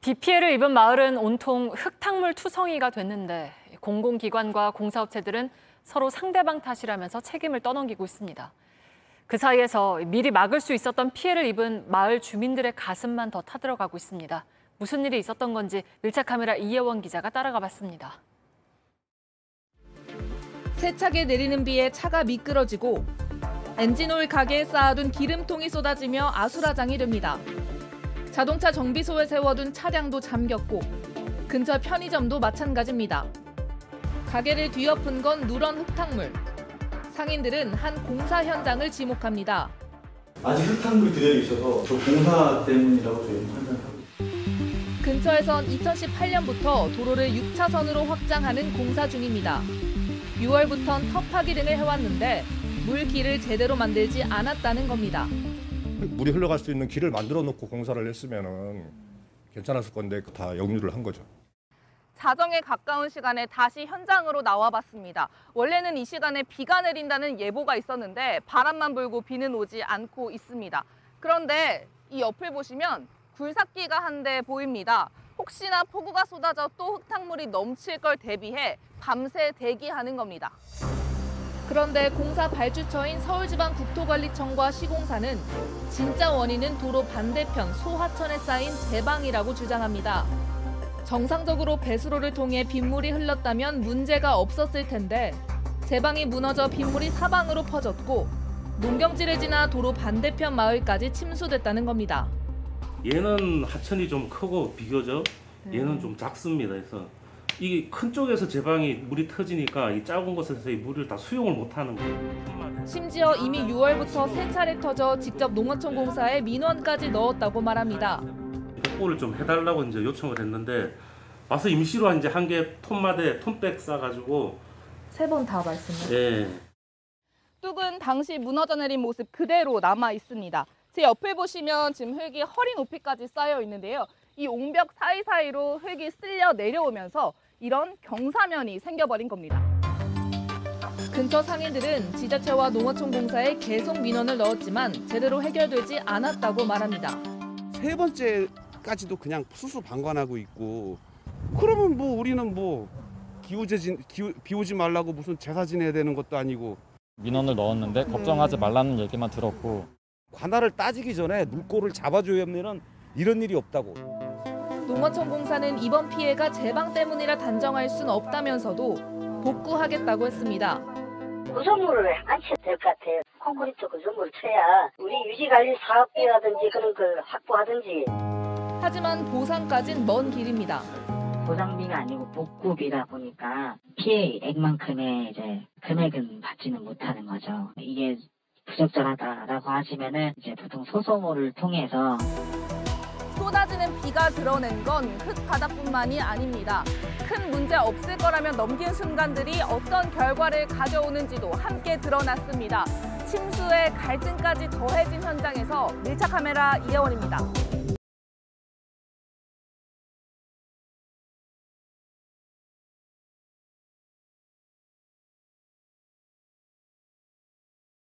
비 피해를 입은 마을은 온통 흙탕물 투성이가 됐는데 공공기관과 공사업체들은 서로 상대방 탓이라면서 책임을 떠넘기고 있습니다. 그 사이에서 미리 막을 수 있었던 피해를 입은 마을 주민들의 가슴만 더 타들어가고 있습니다. 무슨 일이 있었던 건지 밀착카메라 이혜원 기자가 따라가 봤습니다. 세차게 내리는 비에 차가 미끄러지고 엔진오일 가게에 쌓아둔 기름통이 쏟아지며 아수라장이 됩니다. 자동차 정비소에 세워둔 차량도 잠겼고 근처 편의점도 마찬가지입니다. 가게를 뒤엎은 건 누런 흙탕물. 상인들은 한 공사 현장을 지목합니다. 아직 흙탕물이 그대로 있어서 저 공사 때문이라고 저희는 판단하고 있습니다. 근처에선 2018년부터 도로를 6차선으로 확장하는 공사 중입니다. 6월부턴 텃파기 등을 해왔는데 물길을 제대로 만들지 않았다는 겁니다. 물이 흘러갈 수 있는 길을 만들어 놓고 공사를 했으면 괜찮았을 건데 다 역류를 한 거죠. 자정에 가까운 시간에 다시 현장으로 나와봤습니다. 원래는 이 시간에 비가 내린다는 예보가 있었는데 바람만 불고 비는 오지 않고 있습니다. 그런데 이 옆을 보시면 굴삭기가 한 대 보입니다. 혹시나 폭우가 쏟아져 또 흙탕물이 넘칠 걸 대비해 밤새 대기하는 겁니다. 그런데 공사 발주처인 서울지방국토관리청과 시공사는 진짜 원인은 도로 반대편 소하천에 쌓인 제방이라고 주장합니다. 정상적으로 배수로를 통해 빗물이 흘렀다면 문제가 없었을 텐데 제방이 무너져 빗물이 사방으로 퍼졌고 농경지를 지나 도로 반대편 마을까지 침수됐다는 겁니다. 얘는 하천이 좀 크고 비교적 얘는 좀 작습니다. 그래서 이 큰 쪽에서 제방이 물이 터지니까 이 작은 곳에서 이 물을 다 수용을 못하는 거예요. 심지어 이미 6월부터 3차례 터져 직접 농어촌 공사에 민원까지 넣었다고 말합니다. 복구를 좀 해달라고 이제 요청을 했는데 와서 임시로 이제 한 개 톤마다 톤백 싸가지고 3번 다 말씀을. 예. 뚝은 당시 무너져 내린 모습 그대로 남아 있습니다. 제 옆을 보시면 지금 흙이 허리 높이까지 쌓여 있는데요. 이 옹벽 사이사이로 흙이 쓸려 내려오면서 이런 경사면이 생겨버린 겁니다. 근처 상인들은 지자체와 농어촌 공사에 계속 민원을 넣었지만 제대로 해결되지 않았다고 말합니다. 3번째까지도 그냥 수수방관하고 있고 그러면 뭐 우리는 뭐 비 오지 말라고 무슨 제사 지내야 되는 것도 아니고 민원을 넣었는데 걱정하지 말라는 얘기만 들었고 관할을 따지기 전에 물꼬를 잡아줘야면 이런 일이 없다고. 농어촌 공사는 이번 피해가 제방 때문이라 단정할 순 없다면서도 복구하겠다고 했습니다. 구조물을 안 쳐도 될 것 같아요. 콘크리트 구조물을 쳐야 우리 유지관리 사업비라든지 그런 걸 확보하든지. 하지만 보상까진 먼 길입니다. 보상비가 아니고 복구비다 보니까 피해액만큼의 이제 금액은 받지는 못하는 거죠. 이게 부적절하다라고 하시면은 이제 보통 소송을 통해서 쏟아지는 비가 드러낸 건 흙바닥뿐만이 아닙니다. 큰 문제 없을 거라면 넘긴 순간들이 어떤 결과를 가져오는지도 함께 드러났습니다. 침수에 갈증까지 더해진 현장에서 밀착카메라 이혜원입니다.